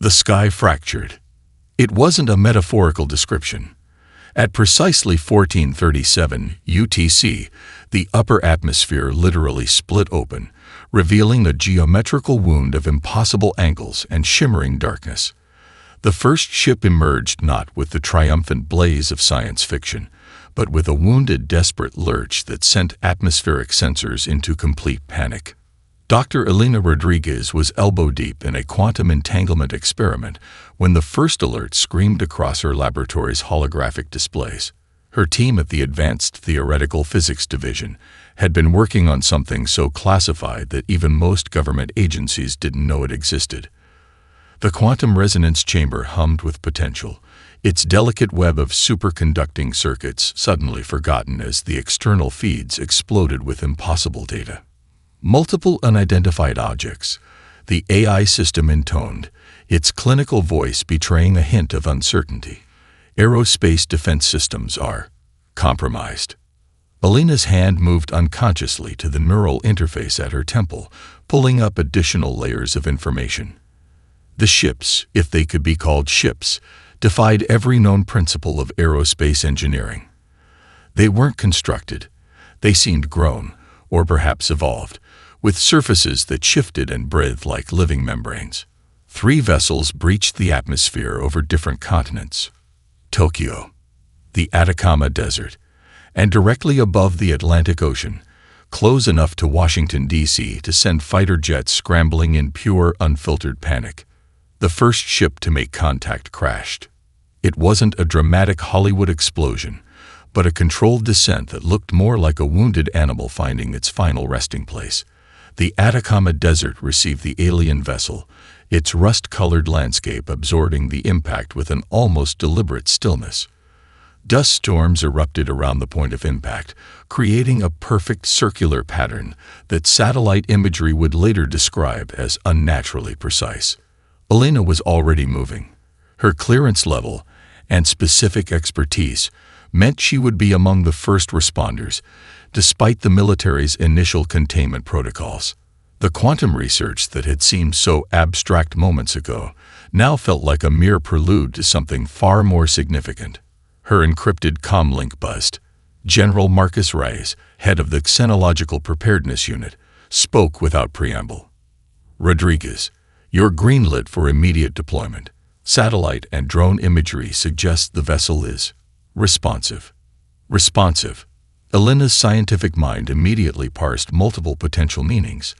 The sky fractured. It wasn't a metaphorical description. At precisely 1437 UTC, the upper atmosphere literally split open, revealing a geometrical wound of impossible angles and shimmering darkness. The first ship emerged not with the triumphant blaze of science fiction, but with a wounded, desperate lurch that sent atmospheric sensors into complete panic. Dr. Elena Rodriguez was elbow-deep in a quantum entanglement experiment when the first alert screamed across her laboratory's holographic displays. Her team at the Advanced Theoretical Physics Division had been working on something so classified that even most government agencies didn't know it existed. The quantum resonance chamber hummed with potential, its delicate web of superconducting circuits suddenly forgotten as the external feeds exploded with impossible data. Multiple unidentified objects, the AI system intoned, its clinical voice betraying a hint of uncertainty. Aerospace defense systems are compromised. Elena's hand moved unconsciously to the neural interface at her temple, pulling up additional layers of information. The ships, if they could be called ships, defied every known principle of aerospace engineering. They weren't constructed. They seemed grown, or perhaps evolved, with surfaces that shifted and breathed like living membranes. 3 vessels breached the atmosphere over different continents. Tokyo, the Atacama Desert, and directly above the Atlantic Ocean, close enough to Washington, D.C. to send fighter jets scrambling in pure, unfiltered panic. The first ship to make contact crashed. It wasn't a dramatic Hollywood explosion, but a controlled descent that looked more like a wounded animal finding its final resting place. The Atacama Desert received the alien vessel, its rust-colored landscape absorbing the impact with an almost deliberate stillness. Dust storms erupted around the point of impact, creating a perfect circular pattern that satellite imagery would later describe as unnaturally precise. Elena was already moving. Her clearance level and specific expertise meant she would be among the first responders, despite the military's initial containment protocols. The quantum research that had seemed so abstract moments ago now felt like a mere prelude to something far more significant. Her encrypted comlink buzzed. General Marcus Reyes, head of the Xenological Preparedness Unit, spoke without preamble. Rodriguez, you're greenlit for immediate deployment. Satellite and drone imagery suggests the vessel is responsive. Responsive. Elena's scientific mind immediately parsed multiple potential meanings.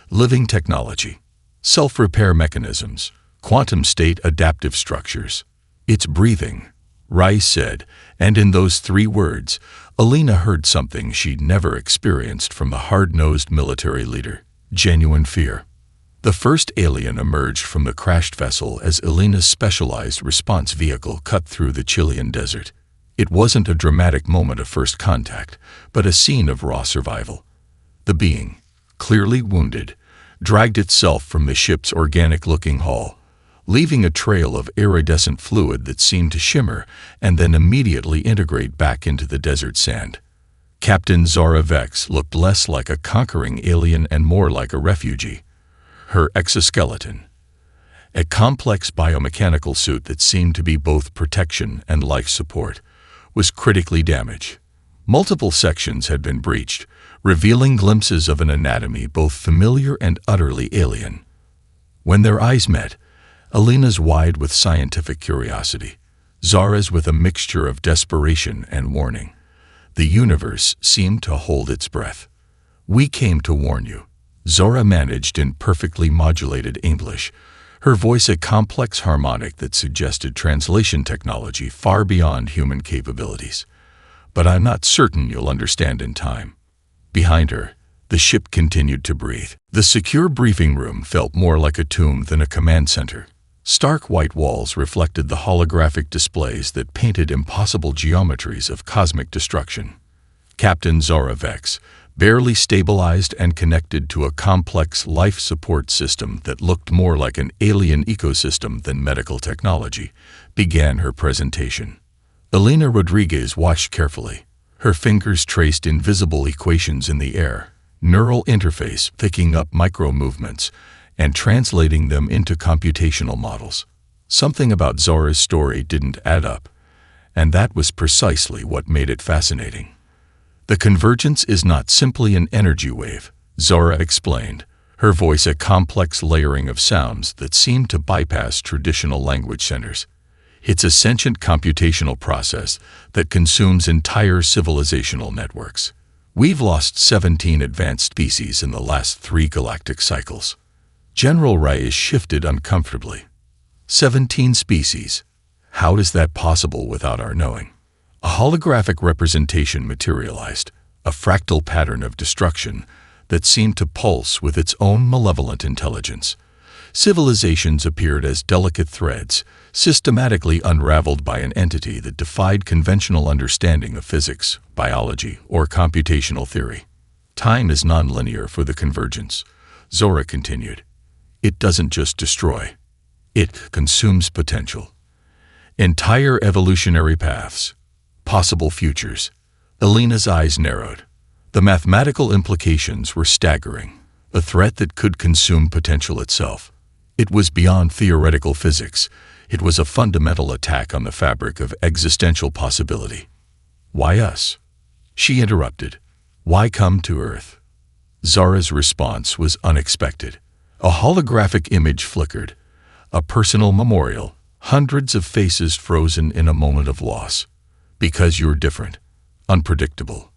Living technology, self-repair mechanisms, quantum state adaptive structures. It's breathing, Rice said, and in those 3 words, Elena heard something she'd never experienced from the hard-nosed military leader: genuine fear. The first alien emerged from the crashed vessel as Elena's specialized response vehicle cut through the Chilean desert. It wasn't a dramatic moment of first contact, but a scene of raw survival. The being, clearly wounded, dragged itself from the ship's organic-looking hull, leaving a trail of iridescent fluid that seemed to shimmer and then immediately integrate back into the desert sand. Captain Zara Vex looked less like a conquering alien and more like a refugee. Her exoskeleton, a complex biomechanical suit that seemed to be both protection and life support, was critically damaged. Multiple sections had been breached, revealing glimpses of an anatomy both familiar and utterly alien. When their eyes met, Elena's wide with scientific curiosity, Zara's with a mixture of desperation and warning. The universe seemed to hold its breath. "We came to warn you," Zara managed in perfectly modulated English, her voice a complex harmonic that suggested translation technology far beyond human capabilities. "But I'm not certain you'll understand in time." Behind her, the ship continued to breathe. The secure briefing room felt more like a tomb than a command center. Stark white walls reflected the holographic displays that painted impossible geometries of cosmic destruction. Captain Zara Vex, barely stabilized and connected to a complex life support system that looked more like an alien ecosystem than medical technology, began her presentation. Elena Rodriguez watched carefully. Her fingers traced invisible equations in the air, neural interface picking up micro-movements, and translating them into computational models. Something about Zora's story didn't add up, and that was precisely what made it fascinating. The convergence is not simply an energy wave, Zora explained, her voice a complex layering of sounds that seemed to bypass traditional language centers. It's a sentient computational process that consumes entire civilizational networks. We've lost 17 advanced species in the last 3 galactic cycles. General Reyes shifted uncomfortably. 17 species. How is that possible without our knowing? A holographic representation materialized, a fractal pattern of destruction that seemed to pulse with its own malevolent intelligence. Civilizations appeared as delicate threads, systematically unraveled by an entity that defied conventional understanding of physics, biology, or computational theory. Time is nonlinear for the convergence, Zora continued. It doesn't just destroy. It consumes potential. Entire evolutionary paths. Possible futures. Elena's eyes narrowed. The mathematical implications were staggering, a threat that could consume potential itself. It was beyond theoretical physics. It was a fundamental attack on the fabric of existential possibility. Why us? She interrupted. Why come to Earth? Zora's response was unexpected. A holographic image flickered, a personal memorial, hundreds of faces frozen in a moment of loss. Because you're different, unpredictable.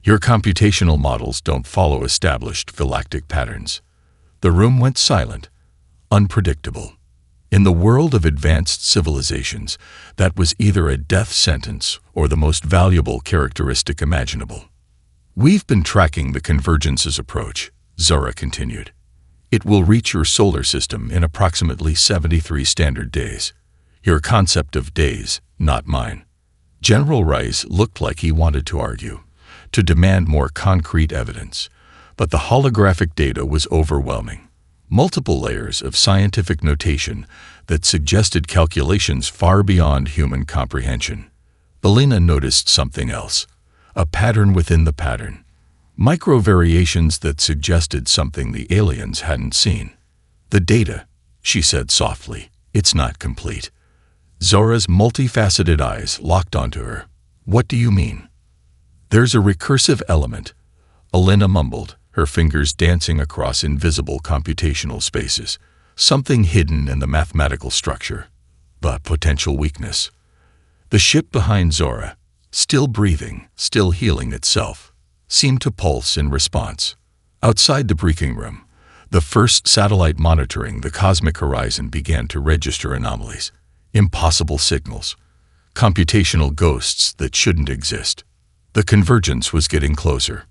Your computational models don't follow established galactic patterns. The room went silent, unpredictable. In the world of advanced civilizations, that was either a death sentence or the most valuable characteristic imaginable. We've been tracking the convergence's approach, Zora continued. It will reach your solar system in approximately 73 standard days. Your concept of days, not mine. General Rice looked like he wanted to argue, to demand more concrete evidence, but the holographic data was overwhelming. Multiple layers of scientific notation that suggested calculations far beyond human comprehension. Elena noticed something else, a pattern within the pattern. Micro-variations that suggested something the aliens hadn't seen. The data, she said softly, it's not complete. Zora's multifaceted eyes locked onto her. What do you mean? There's a recursive element, Elena mumbled, her fingers dancing across invisible computational spaces. Something hidden in the mathematical structure. But potential weakness. The ship behind Zora, still breathing, still healing itself, seemed to pulse in response. Outside the briefing room, the first satellite monitoring the cosmic horizon began to register anomalies. Impossible signals. Computational ghosts that shouldn't exist. The convergence was getting closer.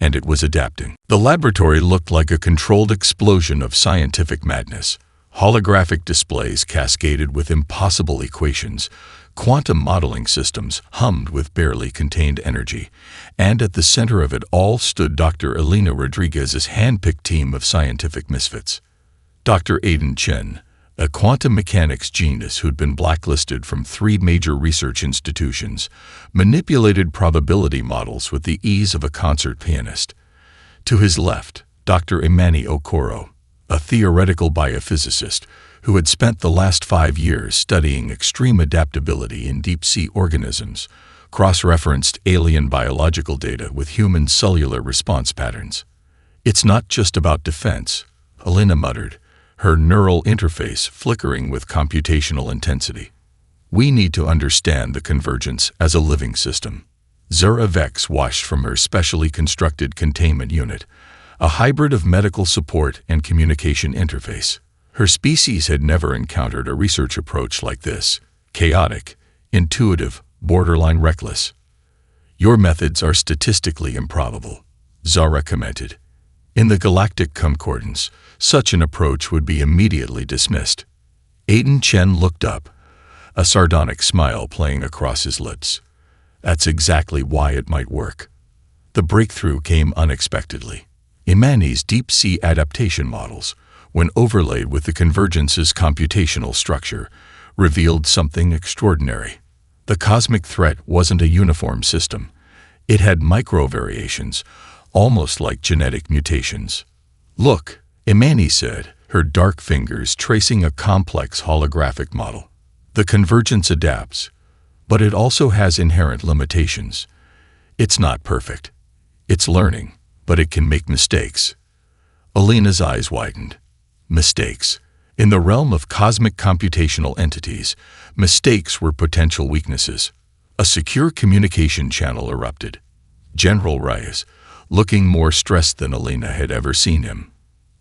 And it was adapting. The laboratory looked like a controlled explosion of scientific madness. Holographic displays cascaded with impossible equations. Quantum modeling systems hummed with barely contained energy. And at the center of it all stood Dr. Elena Rodriguez's hand-picked team of scientific misfits. Dr. Aiden Chen, a quantum mechanics genius who'd been blacklisted from 3 major research institutions, manipulated probability models with the ease of a concert pianist. To his left, Dr. Imani Okoro, a theoretical biophysicist who had spent the last 5 years studying extreme adaptability in deep-sea organisms, cross-referenced alien biological data with human cellular response patterns. It's not just about defense, Elena muttered, her neural interface flickering with computational intensity. We need to understand the convergence as a living system. Zora Vex watched from her specially constructed containment unit, a hybrid of medical support and communication interface. Her species had never encountered a research approach like this, chaotic, intuitive, borderline reckless. Your methods are statistically improbable, Zora commented. In the Galactic Concordance, such an approach would be immediately dismissed. Aiden Chen looked up, a sardonic smile playing across his lips. That's exactly why it might work. The breakthrough came unexpectedly. Imani's deep-sea adaptation models, when overlaid with the convergence's computational structure, revealed something extraordinary. The cosmic threat wasn't a uniform system. It had micro-variations, almost like genetic mutations. Look, Imani said, her dark fingers tracing a complex holographic model. The convergence adapts, but it also has inherent limitations. It's not perfect. It's learning, but it can make mistakes. Alina's eyes widened. Mistakes. In the realm of cosmic computational entities, mistakes were potential weaknesses. A secure communication channel erupted. General Reyes, looking more stressed than Alina had ever seen him.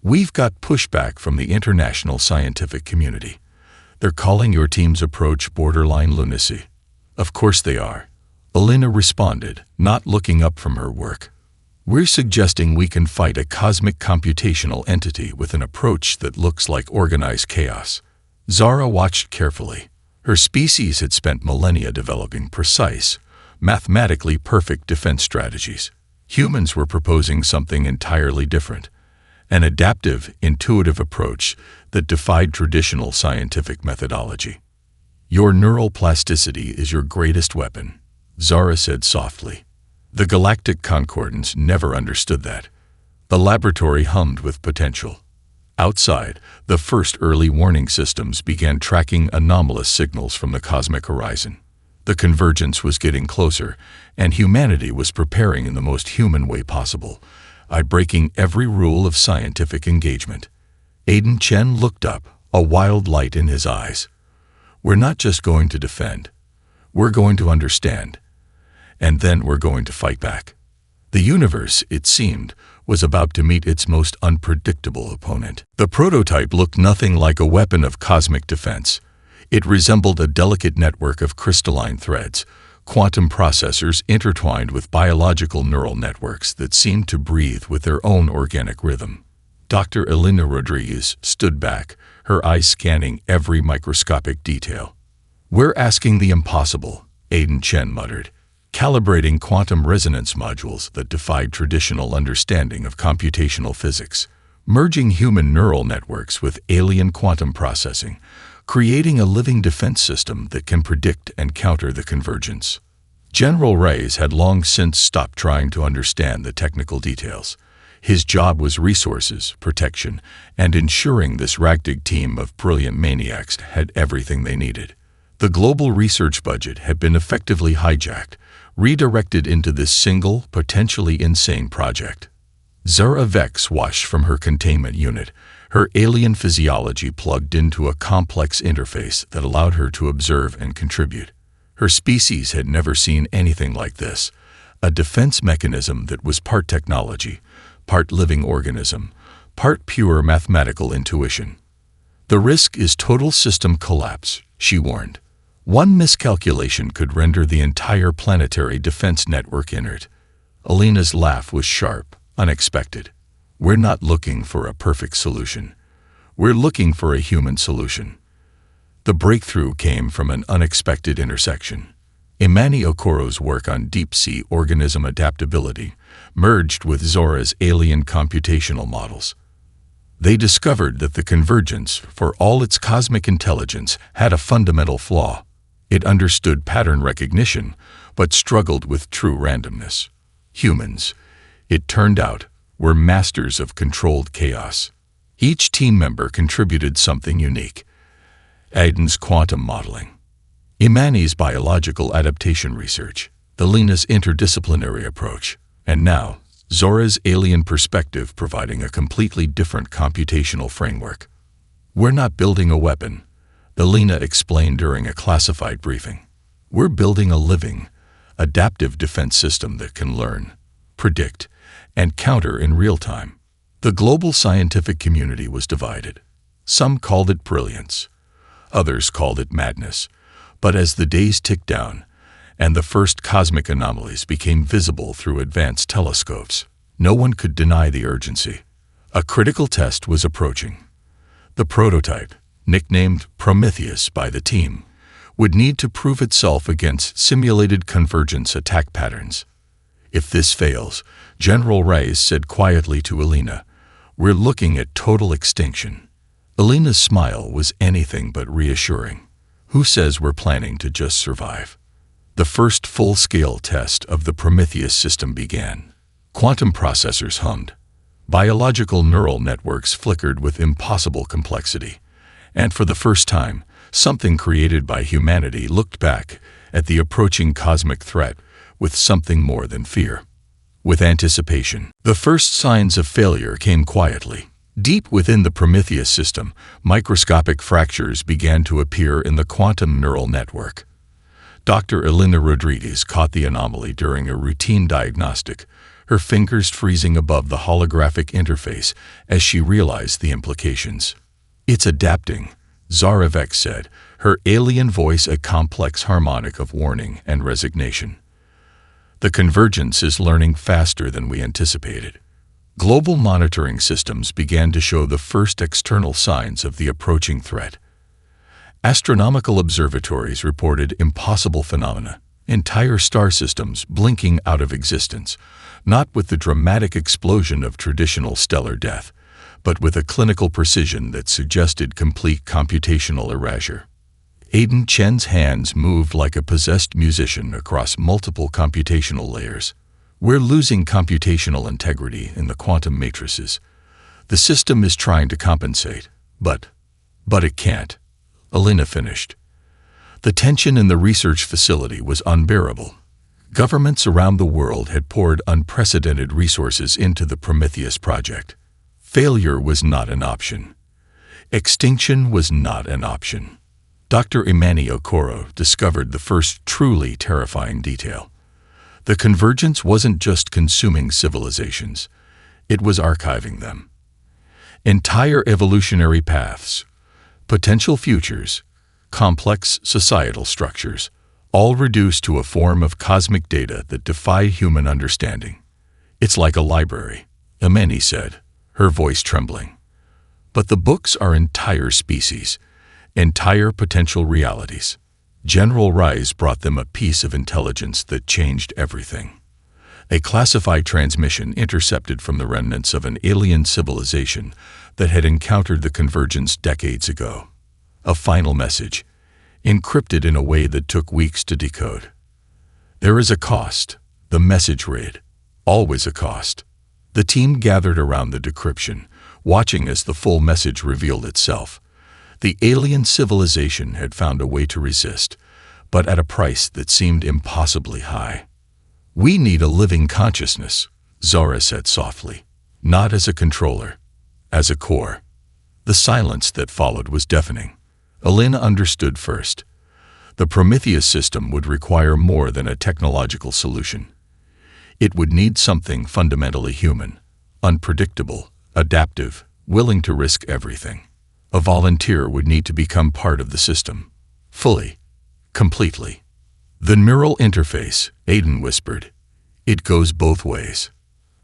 We've got pushback from the international scientific community. They're calling your team's approach borderline lunacy. Of course they are. Alina responded, not looking up from her work. We're suggesting we can fight a cosmic computational entity with an approach that looks like organized chaos. Zara watched carefully. Her species had spent millennia developing precise, mathematically perfect defense strategies. Humans were proposing something entirely different, an adaptive, intuitive approach that defied traditional scientific methodology. Your neural plasticity is your greatest weapon, Zara said softly. The Galactic Concordance never understood that. The laboratory hummed with potential. Outside, the first early warning systems began tracking anomalous signals from the cosmic horizon. The convergence was getting closer, and humanity was preparing in the most human way possible, by breaking every rule of scientific engagement. Aiden Chen looked up, a wild light in his eyes. We're not just going to defend. We're going to understand. And then we're going to fight back. The universe, it seemed, was about to meet its most unpredictable opponent. The prototype looked nothing like a weapon of cosmic defense. It resembled a delicate network of crystalline threads, quantum processors intertwined with biological neural networks that seemed to breathe with their own organic rhythm. Dr. Elena Rodriguez stood back, her eyes scanning every microscopic detail. We're asking the impossible, Aiden Chen muttered, calibrating quantum resonance modules that defied traditional understanding of computational physics, merging human neural networks with alien quantum processing, creating a living defense system that can predict and counter the convergence. General Reyes had long since stopped trying to understand the technical details. His job was resources, protection, and ensuring this ragtag team of brilliant maniacs had everything they needed. The global research budget had been effectively hijacked, redirected into this single, potentially insane project. Zara Vex watched from her containment unit, her alien physiology plugged into a complex interface that allowed her to observe and contribute. Her species had never seen anything like this, a defense mechanism that was part technology, part living organism, part pure mathematical intuition. The risk is total system collapse, she warned. One miscalculation could render the entire planetary defense network inert. Alina's laugh was sharp, unexpected. We're not looking for a perfect solution. We're looking for a human solution. The breakthrough came from an unexpected intersection. Imani Okoro's work on deep-sea organism adaptability merged with Zora's alien computational models. They discovered that the convergence, for all its cosmic intelligence, had a fundamental flaw. It understood pattern recognition, but struggled with true randomness. Humans, it turned out, were masters of controlled chaos. Each team member contributed something unique. Aiden's quantum modeling, Imani's biological adaptation research, Alina's interdisciplinary approach, and now, Zora's alien perspective providing a completely different computational framework. We're not building a weapon, Alina explained during a classified briefing. We're building a living, adaptive defense system that can learn, predict, and counter in real time. The global scientific community was divided. Some called it brilliance. Others called it madness. But as the days ticked down, and the first cosmic anomalies became visible through advanced telescopes, no one could deny the urgency. A critical test was approaching. The prototype, nicknamed Prometheus by the team, would need to prove itself against simulated convergence attack patterns. If this fails, General Reyes said quietly to Alina, we're looking at total extinction. Alina's smile was anything but reassuring. Who says we're planning to just survive? The first full-scale test of the Prometheus system began. Quantum processors hummed. Biological neural networks flickered with impossible complexity. And for the first time, something created by humanity looked back at the approaching cosmic threat with something more than fear. With anticipation, the first signs of failure came quietly. Deep within the Prometheus system, microscopic fractures began to appear in the quantum neural network. Dr. Elena Rodriguez caught the anomaly during a routine diagnostic, her fingers freezing above the holographic interface as she realized the implications. "It's adapting," Zaravek said, her alien voice a complex harmonic of warning and resignation. "The convergence is learning faster than we anticipated." Global monitoring systems began to show the first external signs of the approaching threat. Astronomical observatories reported impossible phenomena, entire star systems blinking out of existence, not with the dramatic explosion of traditional stellar death, but with a clinical precision that suggested complete computational erasure. Aiden Chen's hands moved like a possessed musician across multiple computational layers. "We're losing computational integrity in the quantum matrices. The system is trying to compensate, but it can't," Elena finished. The tension in the research facility was unbearable. Governments around the world had poured unprecedented resources into the Prometheus project. Failure was not an option. Extinction was not an option. Dr. Imani Okoro discovered the first truly terrifying detail. The convergence wasn't just consuming civilizations, it was archiving them. Entire evolutionary paths, potential futures, complex societal structures, all reduced to a form of cosmic data that defy human understanding. "It's like a library," Imani said, her voice trembling. "But the books are entire species, entire potential realities." General Rise brought them a piece of intelligence that changed everything. A classified transmission intercepted from the remnants of an alien civilization that had encountered the convergence decades ago. A final message, encrypted in a way that took weeks to decode. "There is a cost," the message read. "Always a cost." The team gathered around the decryption, watching as the full message revealed itself. The alien civilization had found a way to resist, but at a price that seemed impossibly high. "We need a living consciousness," Zara said softly. "Not as a controller, as a core." The silence that followed was deafening. Elena understood first. The Prometheus system would require more than a technological solution. It would need something fundamentally human, unpredictable, adaptive, willing to risk everything. A volunteer would need to become part of the system, fully, completely. "The neural interface," Aiden whispered. "It goes both ways."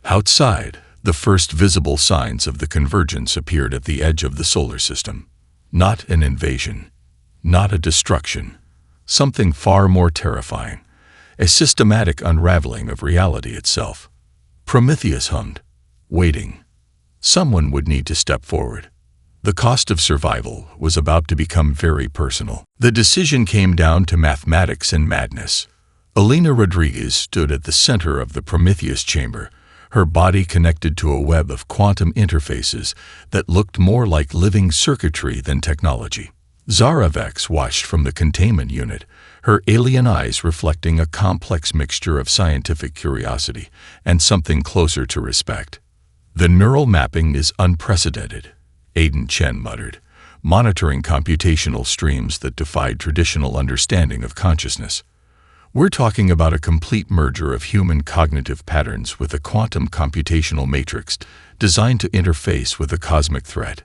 Outside, the first visible signs of the convergence appeared at the edge of the solar system. Not an invasion, not a destruction, something far more terrifying, a systematic unraveling of reality itself. Prometheus hummed, waiting. Someone would need to step forward. The cost of survival was about to become very personal. The decision came down to mathematics and madness. Elena Rodriguez stood at the center of the Prometheus chamber, her body connected to a web of quantum interfaces that looked more like living circuitry than technology. Zaravek watched from the containment unit, her alien eyes reflecting a complex mixture of scientific curiosity and something closer to respect. "The neural mapping is unprecedented," Aiden Chen muttered, monitoring computational streams that defied traditional understanding of consciousness. "We're talking about a complete merger of human cognitive patterns with a quantum computational matrix designed to interface with a cosmic threat."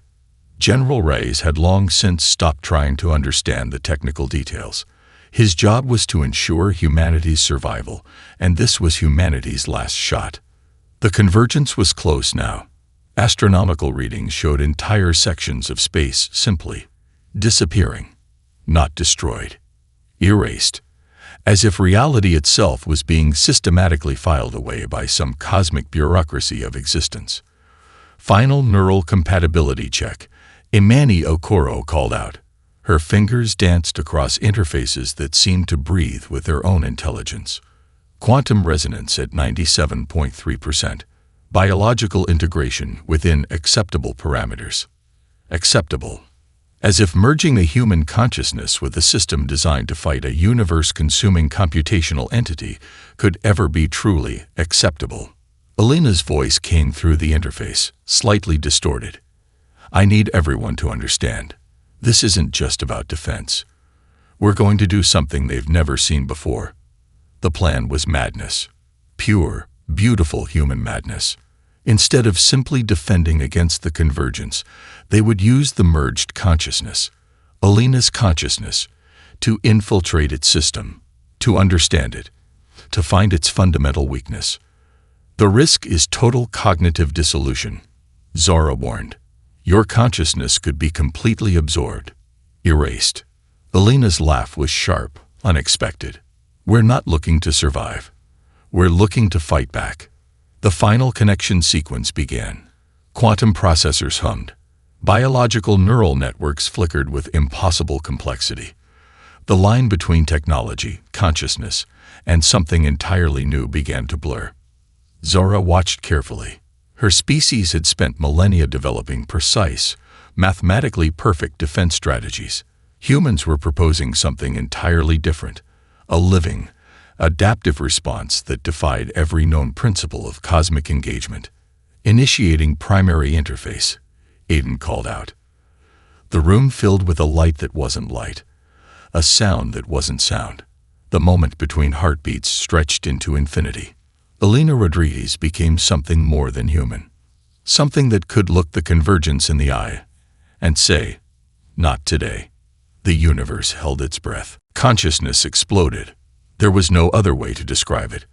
General Reyes had long since stopped trying to understand the technical details. His job was to ensure humanity's survival, and this was humanity's last shot. The convergence was close now. Astronomical readings showed entire sections of space simply disappearing, not destroyed, erased, as if reality itself was being systematically filed away by some cosmic bureaucracy of existence. "Final neural compatibility check," Imani Okoro called out. Her fingers danced across interfaces that seemed to breathe with their own intelligence. "Quantum resonance at 97.3%. biological integration within acceptable parameters. Acceptable. As if merging a human consciousness with a system designed to fight a universe-consuming computational entity could ever be truly acceptable. Alina's voice came through the interface, slightly distorted. I need everyone to understand. This isn't just about defense. We're going to do something they've never seen before. The plan was madness. Pure, beautiful human madness. Instead of simply defending against the convergence, they would use the merged consciousness, Alina's consciousness, to infiltrate its system, to understand it, to find its fundamental weakness. The risk is total cognitive dissolution. Zara warned. Your consciousness could be completely absorbed, erased. Alina's laugh was sharp, unexpected. We're not looking to survive. We're looking to fight back. The final connection sequence began. Quantum processors hummed. Biological neural networks flickered with impossible complexity. The line between technology, consciousness, and something entirely new began to blur. Zora watched carefully. Her species had spent millennia developing precise, mathematically perfect defense strategies. Humans were proposing something entirely different, a living, adaptive response that defied every known principle of cosmic engagement. Initiating primary interface, Aiden called out. The room filled with a light that wasn't light, a sound that wasn't sound. The moment between heartbeats stretched into infinity. Alina Rodriguez became something more than human. Something that could look the convergence in the eye and say, not today. The universe held its breath. Consciousness exploded. There was no other way to describe it.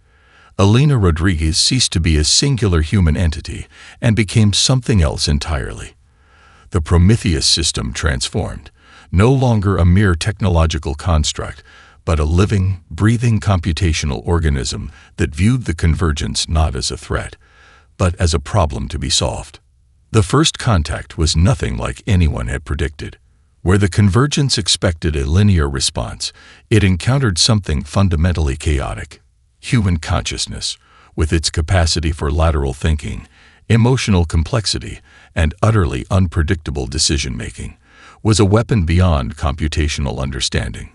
Alina Rodriguez ceased to be a singular human entity and became something else entirely. The Prometheus system transformed, no longer a mere technological construct, but a living, breathing computational organism that viewed the convergence not as a threat, but as a problem to be solved. The first contact was nothing like anyone had predicted. Where the convergence expected a linear response, it encountered something fundamentally chaotic. Human consciousness, with its capacity for lateral thinking, emotional complexity, and utterly unpredictable decision-making, was a weapon beyond computational understanding.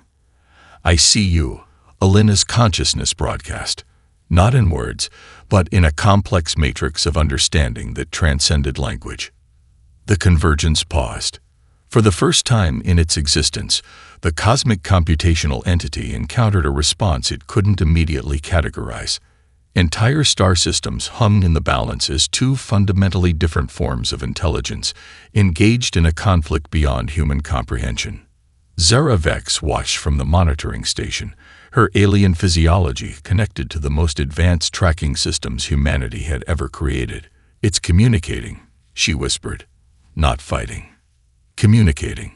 I see you, Alina's consciousness broadcast, not in words, but in a complex matrix of understanding that transcended language. The convergence paused. For the first time in its existence, the cosmic computational entity encountered a response it couldn't immediately categorize. Entire star systems hung in the balance as two fundamentally different forms of intelligence, engaged in a conflict beyond human comprehension. Zara Vex watched from the monitoring station, her alien physiology connected to the most advanced tracking systems humanity had ever created. It's communicating, she whispered, not fighting. Communicating.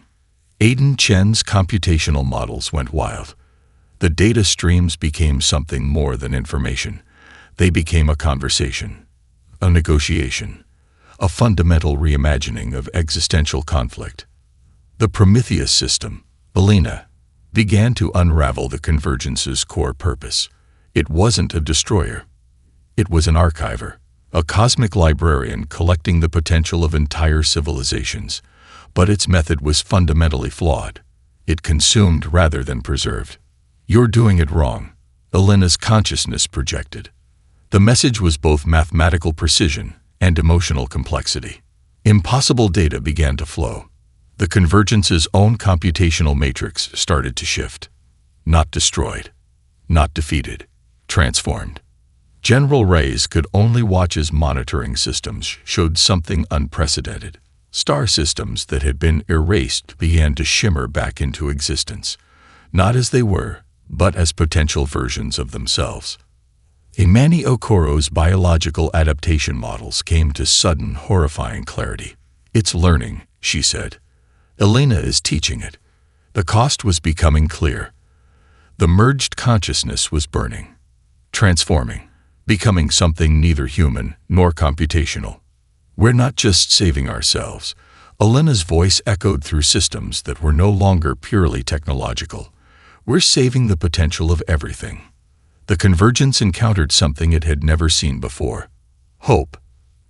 Aiden Chen's computational models went wild. The data streams became something more than information. They became a conversation, a negotiation, a fundamental reimagining of existential conflict. The Prometheus system, Alina, began to unravel the convergence's core purpose. It wasn't a destroyer. It was an archiver, a cosmic librarian collecting the potential of entire civilizations. But its method was fundamentally flawed. It consumed rather than preserved. You're doing it wrong, Alina's consciousness projected. The message was both mathematical precision and emotional complexity. Impossible data began to flow. The convergence's own computational matrix started to shift. Not destroyed, not defeated, transformed. General Reyes could only watch as monitoring systems showed something unprecedented. Star systems that had been erased began to shimmer back into existence, not as they were, but as potential versions of themselves. Imani Okoro's biological adaptation models came to sudden, horrifying clarity. It's learning, she said. Alina is teaching it. The cost was becoming clear. The merged consciousness was burning, transforming, becoming something neither human nor computational. We're not just saving ourselves. Alina's voice echoed through systems that were no longer purely technological. We're saving the potential of everything. The convergence encountered something it had never seen before. Hope,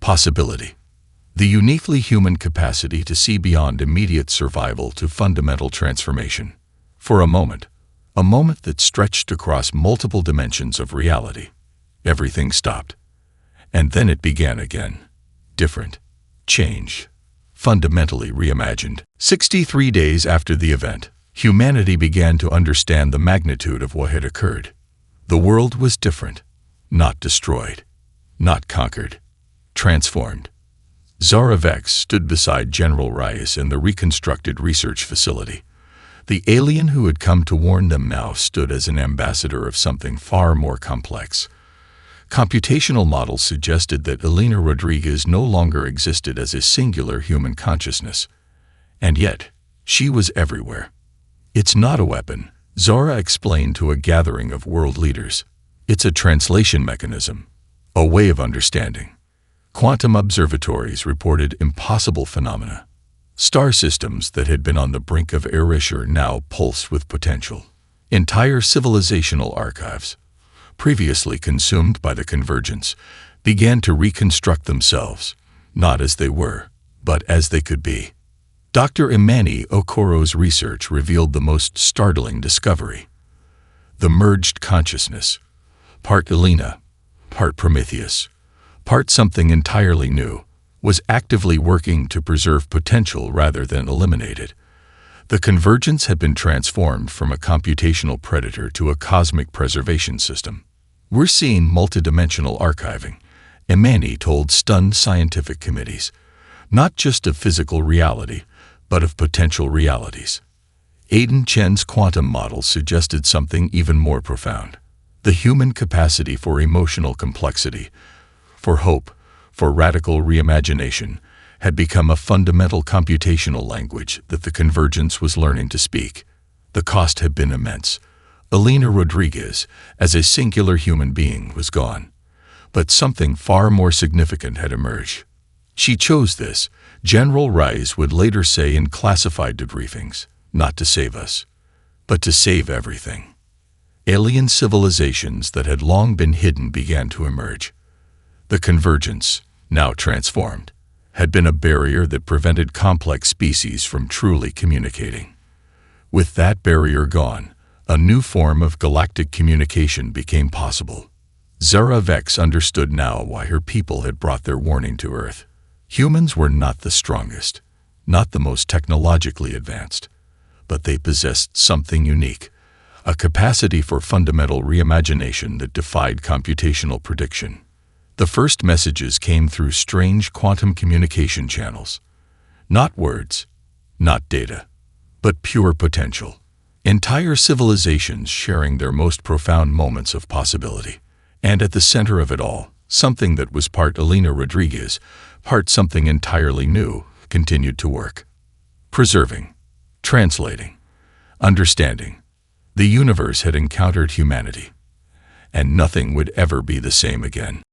Possibility. The uniquely human capacity to see beyond immediate survival to fundamental transformation. For a moment that stretched across multiple dimensions of reality, everything stopped. And then it began again. Different. Changed. Fundamentally reimagined. 63 days after the event, humanity began to understand the magnitude of what had occurred. The world was different. Not destroyed. Not conquered. Transformed. Zara Vex stood beside General Reyes in the reconstructed research facility. The alien who had come to warn them now stood as an ambassador of something far more complex. Computational models suggested that Elena Rodriguez no longer existed as a singular human consciousness. And yet, she was everywhere. It's not a weapon, Zara explained to a gathering of world leaders. It's a translation mechanism, a way of understanding. Quantum observatories reported impossible phenomena. Star systems that had been on the brink of erasure now pulsed with potential. Entire civilizational archives, previously consumed by the convergence, began to reconstruct themselves, not as they were, but as they could be. Dr. Imani Okoro's research revealed the most startling discovery. The merged consciousness, part Elena, part Prometheus, part something entirely new, was actively working to preserve potential rather than eliminate it. The convergence had been transformed from a computational predator to a cosmic preservation system. We're seeing multidimensional archiving, Imani told stunned scientific committees, not just of physical reality, but of potential realities. Aidan Chen's quantum model suggested something even more profound. The human capacity for emotional complexity, for hope, for radical reimagination, had become a fundamental computational language that the convergence was learning to speak. The cost had been immense. Elena Rodriguez, as a singular human being, was gone. But something far more significant had emerged. She chose this, General Reyes would later say in classified debriefings, not to save us, but to save everything. Alien civilizations that had long been hidden began to emerge. The convergence, now transformed, had been a barrier that prevented complex species from truly communicating. With that barrier gone, a new form of galactic communication became possible. Zara Vex understood now why her people had brought their warning to Earth. Humans were not the strongest, not the most technologically advanced, but they possessed something unique, a capacity for fundamental reimagination that defied computational prediction. The first messages came through strange quantum communication channels. Not words, not data, but pure potential. Entire civilizations sharing their most profound moments of possibility. And at the center of it all, something that was part Elena Rodriguez, part something entirely new, continued to work. Preserving, translating, understanding. The universe had encountered humanity, and nothing would ever be the same again.